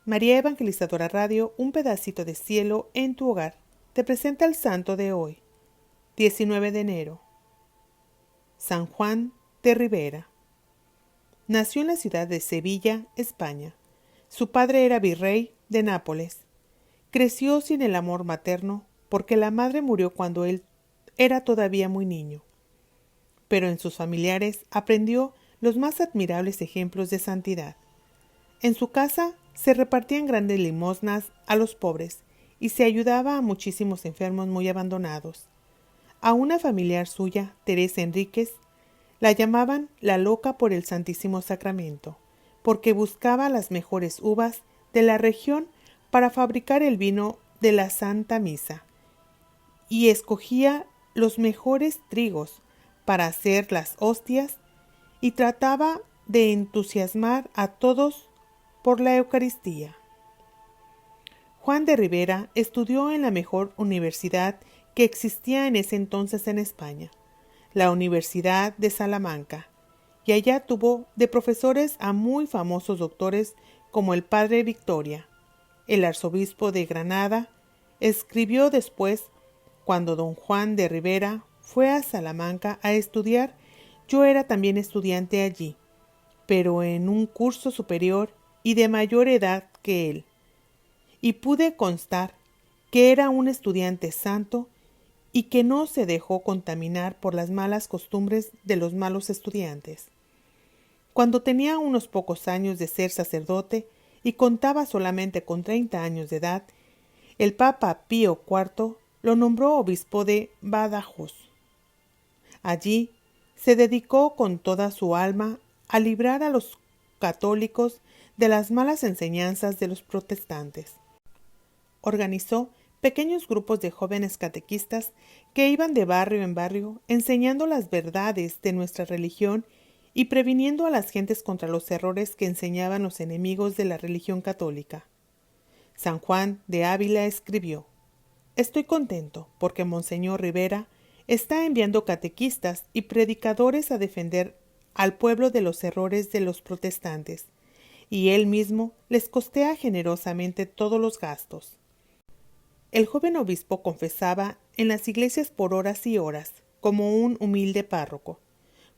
María Evangelizadora Radio, un pedacito de cielo en tu hogar, te presenta el santo de hoy, 19 de enero. San Juan de Ribera. Nació en la ciudad de Sevilla, España. Su padre era virrey de Nápoles. Creció sin el amor materno porque la madre murió cuando él era todavía muy niño. Pero en sus familiares aprendió los más admirables ejemplos de santidad. En su casa se repartían grandes limosnas a los pobres y se ayudaba a muchísimos enfermos muy abandonados. A una familiar suya, Teresa Enríquez, la llamaban la loca por el Santísimo Sacramento, porque buscaba las mejores uvas de la región para fabricar el vino de la Santa Misa, y escogía los mejores trigos para hacer las hostias, y trataba de entusiasmar a todos por la Eucaristía. Juan de Ribera estudió en la mejor universidad que existía en ese entonces en España, la Universidad de Salamanca, y allá tuvo de profesores a muy famosos doctores como el padre Victoria. El arzobispo de Granada escribió después: cuando don Juan de Ribera fue a Salamanca a estudiar, yo era también estudiante allí, pero en un curso superior y de mayor edad que él, y pude constar que era un estudiante santo y que no se dejó contaminar por las malas costumbres de los malos estudiantes. Cuando tenía unos pocos años de ser sacerdote y contaba solamente con 30 años de edad, el Papa Pío IV lo nombró obispo de Badajoz. Allí se dedicó con toda su alma a librar a los católicos de las malas enseñanzas de los protestantes. Organizó pequeños grupos de jóvenes catequistas que iban de barrio en barrio enseñando las verdades de nuestra religión y previniendo a las gentes contra los errores que enseñaban los enemigos de la religión católica. San Juan de Ávila escribió: «Estoy contento porque Monseñor Ribera está enviando catequistas y predicadores a defender al pueblo de los errores de los protestantes, y él mismo les costea generosamente todos los gastos». El joven obispo confesaba en las iglesias por horas y horas, como un humilde párroco.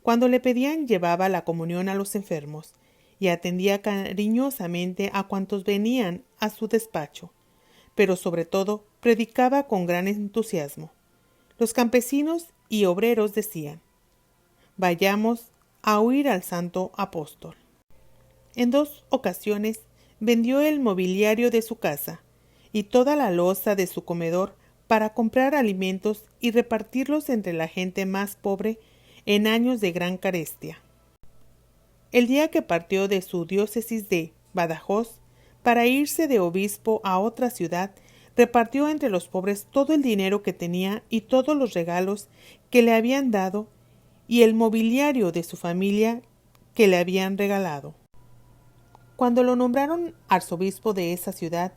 Cuando le pedían, llevaba la comunión a los enfermos y atendía cariñosamente a cuantos venían a su despacho, pero sobre todo predicaba con gran entusiasmo. Los campesinos y obreros decían: «Vayamos a oír al santo apóstol». En 2 ocasiones vendió el mobiliario de su casa y toda la loza de su comedor para comprar alimentos y repartirlos entre la gente más pobre en años de gran carestia. El día que partió de su diócesis de Badajoz para irse de obispo a otra ciudad, repartió entre los pobres todo el dinero que tenía y todos los regalos que le habían dado y el mobiliario de su familia que le habían regalado. Cuando lo nombraron arzobispo de esa ciudad,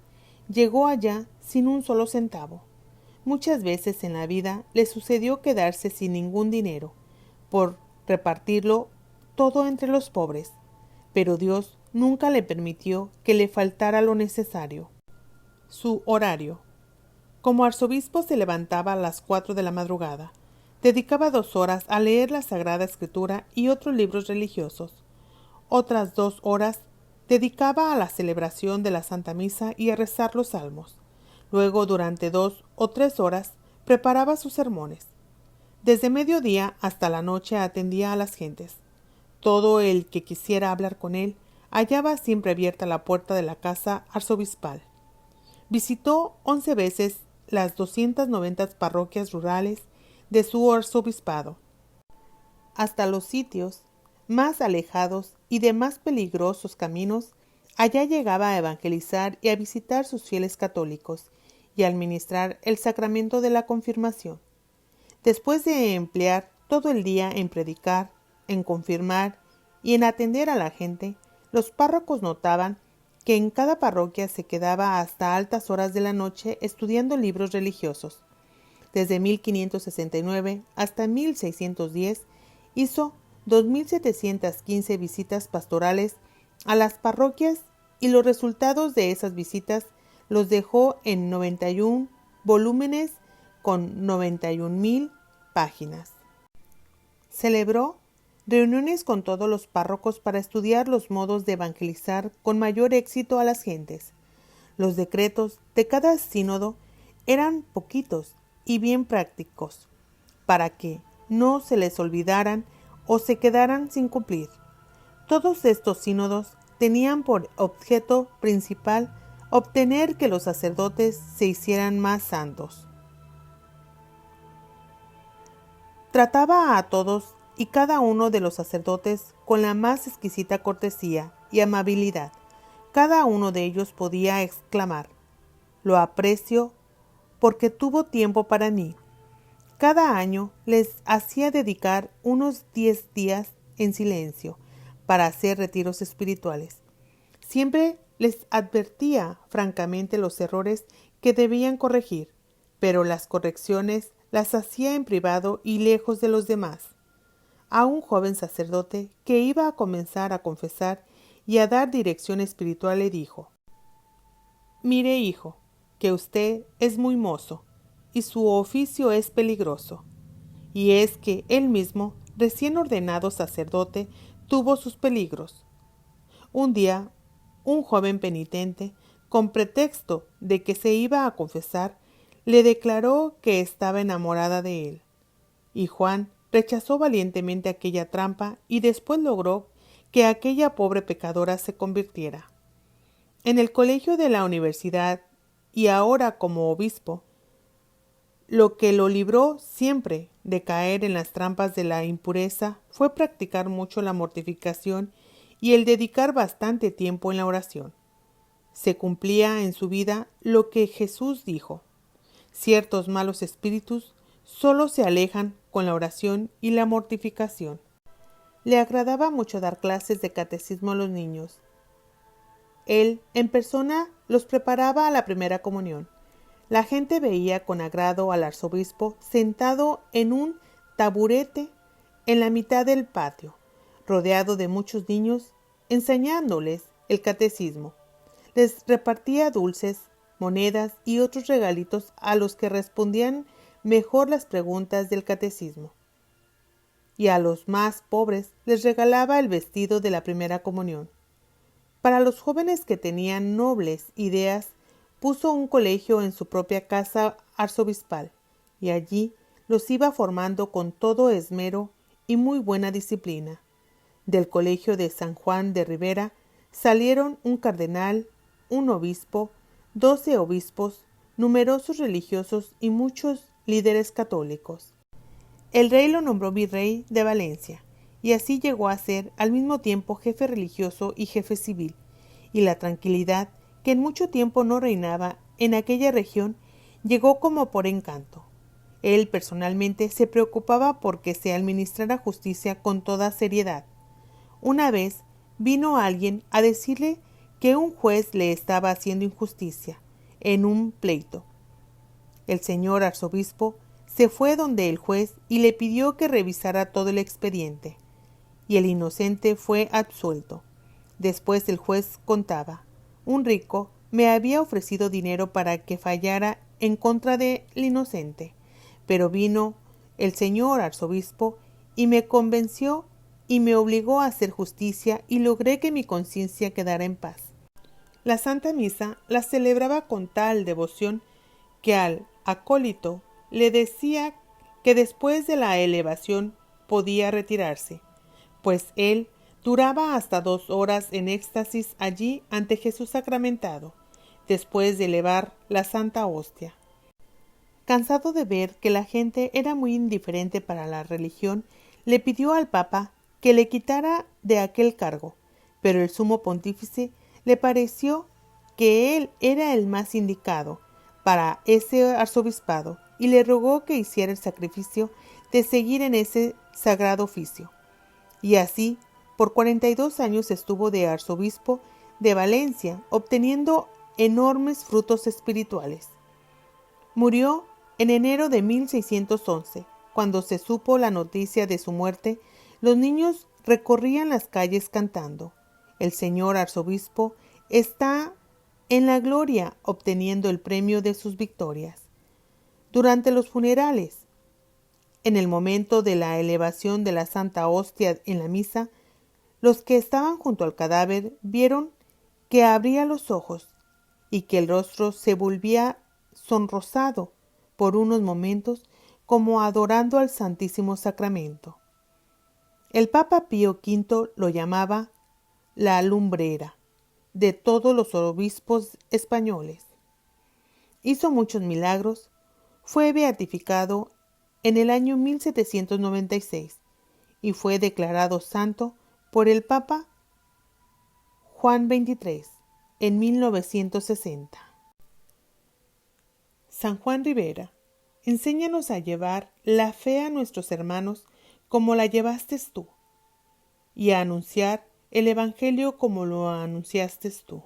llegó allá sin un solo centavo. Muchas veces en la vida le sucedió quedarse sin ningún dinero, por repartirlo todo entre los pobres, pero Dios nunca le permitió que le faltara lo necesario. Su horario. Como arzobispo se levantaba a las 4 de la madrugada. Dedicaba 2 horas a leer la Sagrada Escritura y otros libros religiosos. Otras 2 horas dedicaba a la celebración de la Santa Misa y a rezar los salmos. Luego, durante 2 o 3 horas, preparaba sus sermones. Desde mediodía hasta la noche atendía a las gentes. Todo el que quisiera hablar con él hallaba siempre abierta la puerta de la casa arzobispal. Visitó 11 veces las 290 parroquias rurales de su arzobispado. Hasta los sitios más alejados y de más peligrosos caminos, allá llegaba a evangelizar y a visitar sus fieles católicos y a administrar el sacramento de la confirmación. Después de emplear todo el día en predicar, en confirmar y en atender a la gente, los párrocos notaban que en cada parroquia se quedaba hasta altas horas de la noche estudiando libros religiosos. Desde 1569 hasta 1610 hizo 2.715 visitas pastorales a las parroquias y los resultados de esas visitas los dejó en 91 volúmenes con 91,000 páginas. Celebró reuniones con todos los párrocos para estudiar los modos de evangelizar con mayor éxito a las gentes. Los decretos de cada sínodo eran poquitos y bien prácticos, para que no se les olvidaran o se quedaran sin cumplir. Todos estos sínodos tenían por objeto principal obtener que los sacerdotes se hicieran más santos. Trataba a todos y cada uno de los sacerdotes con la más exquisita cortesía y amabilidad. Cada uno de ellos podía exclamar: «Lo aprecio porque tuvo tiempo para mí». Cada año les hacía dedicar unos 10 días en silencio para hacer retiros espirituales. Siempre les advertía francamente los errores que debían corregir, pero las correcciones las hacía en privado y lejos de los demás. A un joven sacerdote que iba a comenzar a confesar y a dar dirección espiritual le dijo: «Mire, hijo, que usted es muy mozo y su oficio es peligroso». Y es que él mismo, recién ordenado sacerdote, tuvo sus peligros. Un día, un joven penitente, con pretexto de que se iba a confesar, le declaró que estaba enamorada de él. Y Juan rechazó valientemente aquella trampa y después logró que aquella pobre pecadora se convirtiera. En el colegio de la universidad y ahora como obispo, lo que lo libró siempre de caer en las trampas de la impureza fue practicar mucho la mortificación y el dedicar bastante tiempo en la oración. Se cumplía en su vida lo que Jesús dijo: «Ciertos malos espíritus solo se alejan con la oración y la mortificación». Le agradaba mucho dar clases de catecismo a los niños. Él, en persona, los preparaba a la primera comunión. La gente veía con agrado al arzobispo sentado en un taburete en la mitad del patio, rodeado de muchos niños, enseñándoles el catecismo. Les repartía dulces, monedas y otros regalitos a los que respondían mejor las preguntas del catecismo. Y a los más pobres les regalaba el vestido de la primera comunión. Para los jóvenes que tenían nobles ideas, puso un colegio en su propia casa arzobispal, y allí los iba formando con todo esmero y muy buena disciplina. Del colegio de San Juan de Ribera salieron un cardenal, un obispo, 12 obispos, numerosos religiosos y muchos líderes católicos. El rey lo nombró virrey de Valencia, y así llegó a ser al mismo tiempo jefe religioso y jefe civil, y la tranquilidad que en mucho tiempo no reinaba en aquella región llegó como por encanto. Él personalmente se preocupaba porque se administrara justicia con toda seriedad. Una vez vino alguien a decirle que un juez le estaba haciendo injusticia en un pleito. El señor arzobispo se fue donde el juez y le pidió que revisara todo el expediente, y el inocente fue absuelto. Después el juez contaba: un rico me había ofrecido dinero para que fallara en contra del inocente, pero vino el señor arzobispo y me convenció y me obligó a hacer justicia y logré que mi conciencia quedara en paz. La Santa Misa la celebraba con tal devoción que al acólito le decía que después de la elevación podía retirarse, pues él duraba hasta 2 horas en éxtasis allí ante Jesús sacramentado, después de elevar la Santa Hostia. Cansado de ver que la gente era muy indiferente para la religión, le pidió al Papa que le quitara de aquel cargo, pero el sumo pontífice le pareció que él era el más indicado para ese arzobispado y le rogó que hiciera el sacrificio de seguir en ese sagrado oficio. Y así, por 42 años estuvo de arzobispo de Valencia, obteniendo enormes frutos espirituales. Murió en enero de 1611. Cuando se supo la noticia de su muerte, los niños recorrían las calles cantando: «El señor arzobispo está en la gloria obteniendo el premio de sus victorias. Durante los funerales, en el momento de la elevación de la Santa Hostia en la misa, los que estaban junto al cadáver vieron que abría los ojos y que el rostro se volvía sonrosado por unos momentos como adorando al Santísimo Sacramento. El Papa Pío V lo llamaba la lumbrera de todos los obispos españoles. Hizo muchos milagros, fue beatificado en el año 1796 y fue declarado santo por el Papa Juan XXIII en 1960. San Juan Ribera, enséñanos a llevar la fe a nuestros hermanos como la llevaste tú, y a anunciar el Evangelio como lo anunciaste tú.